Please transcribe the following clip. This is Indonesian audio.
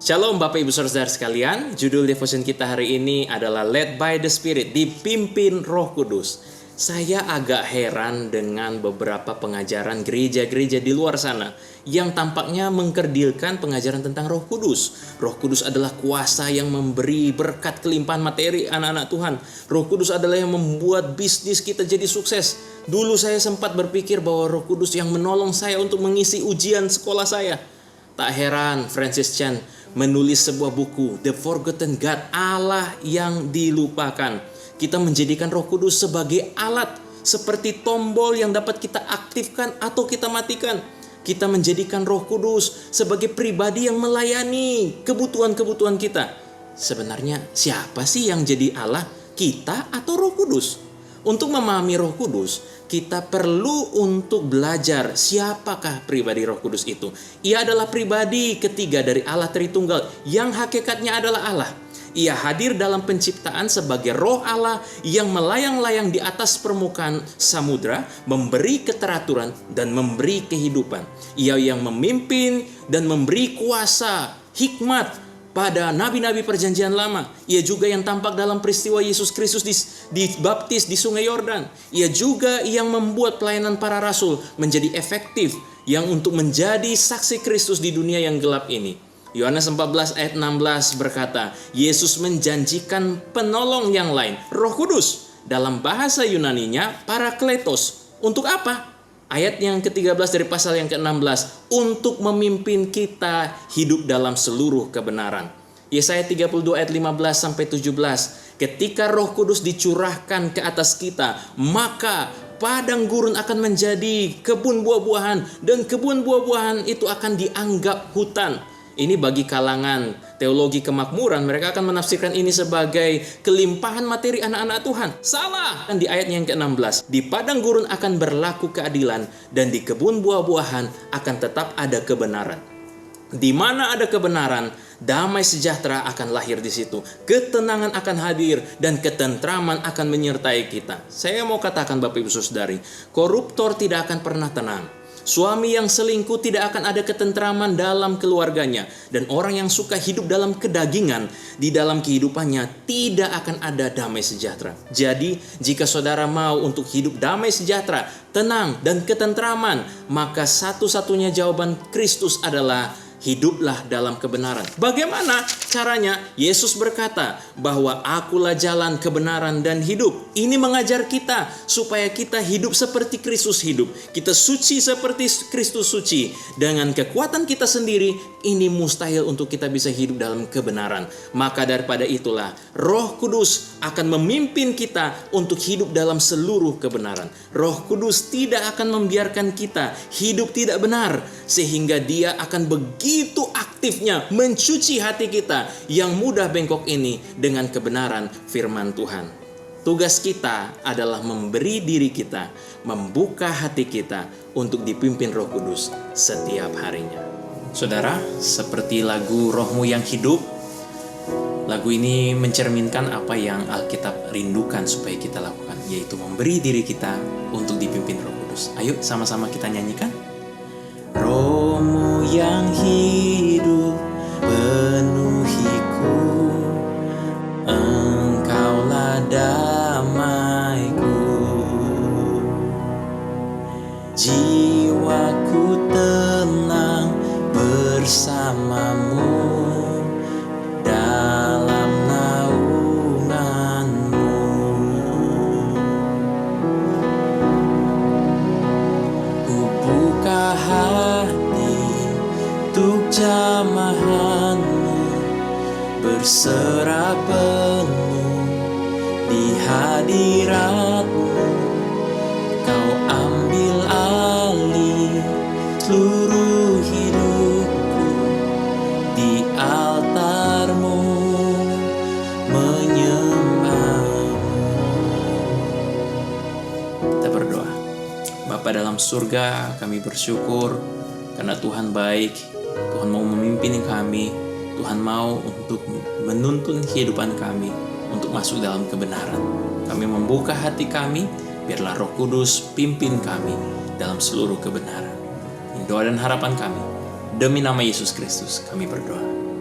Shalom Bapak Ibu Saudara sekalian, judul devotion kita hari ini adalah Led by the Spirit, dipimpin Roh Kudus. Saya agak heran dengan beberapa pengajaran gereja-gereja di luar sana yang tampaknya mengkerdilkan pengajaran tentang Roh Kudus. Roh Kudus adalah kuasa yang memberi berkat kelimpahan materi anak-anak Tuhan. Roh Kudus adalah yang membuat bisnis kita jadi sukses. Dulu saya sempat berpikir bahwa Roh Kudus yang menolong saya untuk mengisi ujian sekolah saya. Tak heran Francis Chan menulis sebuah buku, The Forgotten God, Allah yang dilupakan. Kita menjadikan Roh Kudus sebagai alat, seperti tombol yang dapat kita aktifkan atau kita matikan. Kita menjadikan Roh Kudus sebagai pribadi yang melayani kebutuhan-kebutuhan kita. Sebenarnya siapa sih yang jadi Allah? Kita atau Roh Kudus? Untuk memahami Roh Kudus, kita perlu untuk belajar siapakah pribadi Roh Kudus itu. Ia adalah pribadi ketiga dari Allah Tritunggal yang hakikatnya adalah Allah. Ia hadir dalam penciptaan sebagai Roh Allah yang melayang-layang di atas permukaan samudra, memberi keteraturan dan memberi kehidupan. Ia yang memimpin dan memberi kuasa, hikmat pada nabi-nabi perjanjian lama. Ia juga yang tampak dalam peristiwa Yesus Kristus dibaptis di Sungai Yordan. Ia juga yang membuat pelayanan para rasul menjadi efektif, yang untuk menjadi saksi Kristus di dunia yang gelap ini. Yohanes 14 ayat 16 berkata, Yesus menjanjikan penolong yang lain, Roh Kudus. Dalam bahasa Yunaninya, Parakletos. Untuk apa? Ayat yang ke-13 dari pasal yang ke-16, untuk memimpin kita hidup dalam seluruh kebenaran. Yesaya 32 ayat 15 sampai 17, ketika Roh Kudus dicurahkan ke atas kita, maka padang gurun akan menjadi kebun buah-buahan, dan kebun buah-buahan itu akan dianggap hutan. Ini bagi kalangan teologi kemakmuran, mereka akan menafsirkan ini sebagai kelimpahan materi anak-anak Tuhan. Salah! Dan di ayat yang ke-16, di padang gurun akan berlaku keadilan, dan di kebun buah-buahan akan tetap ada kebenaran. Di mana ada kebenaran, damai sejahtera akan lahir di situ. Ketenangan akan hadir dan ketentraman akan menyertai kita. Saya mau katakan Bapak Ibu Saudari, koruptor tidak akan pernah tenang. Suami yang selingkuh tidak akan ada ketentraman dalam keluarganya. Dan orang yang suka hidup dalam kedagingan, di dalam kehidupannya tidak akan ada damai sejahtera. Jadi, jika saudara mau untuk hidup damai sejahtera, tenang dan ketentraman, maka satu-satunya jawaban Kristus adalah hiduplah dalam kebenaran. Bagaimana caranya? Yesus berkata bahwa akulah jalan, kebenaran, dan hidup. Ini mengajar kita supaya kita hidup seperti Kristus hidup. Kita suci seperti Kristus suci. Dengan kekuatan kita sendiri, ini mustahil untuk kita bisa hidup dalam kebenaran. Maka daripada itulah, Roh Kudus akan memimpin kita untuk hidup dalam seluruh kebenaran. Roh Kudus tidak akan membiarkan kita hidup tidak benar, sehingga Dia akan begitu aktifnya mencuci hati kita yang mudah bengkok ini dengan kebenaran firman Tuhan. Tugas kita adalah memberi diri kita, membuka hati kita untuk dipimpin Roh Kudus setiap harinya. Saudara, seperti lagu Rohmu yang Hidup, lagu ini mencerminkan apa yang Alkitab rindukan supaya kita lakukan, yaitu memberi diri kita untuk dipimpin Roh Kudus. Ayo sama-sama kita nyanyikan. Rohmu yang hidup penuhiku, Engkaulah damaiku. Jiwaku tenang bersamamu dalam naunganmu. Ku buka hati untuk jamahanmu, berserah penuh di hadiratmu. Kau ambil alih seluruh hidupku, di altarmu menyembahmu. Kita berdoa. Bapa dalam surga, kami bersyukur karena Tuhan baik. Tuhan mau memimpin kami. Tuhan mau untuk menuntun kehidupan kami untuk masuk dalam kebenaran. Kami membuka hati kami, biarlah Roh Kudus pimpin kami dalam seluruh kebenaran. Ini doa dan harapan kami. Demi nama Yesus Kristus kami berdoa.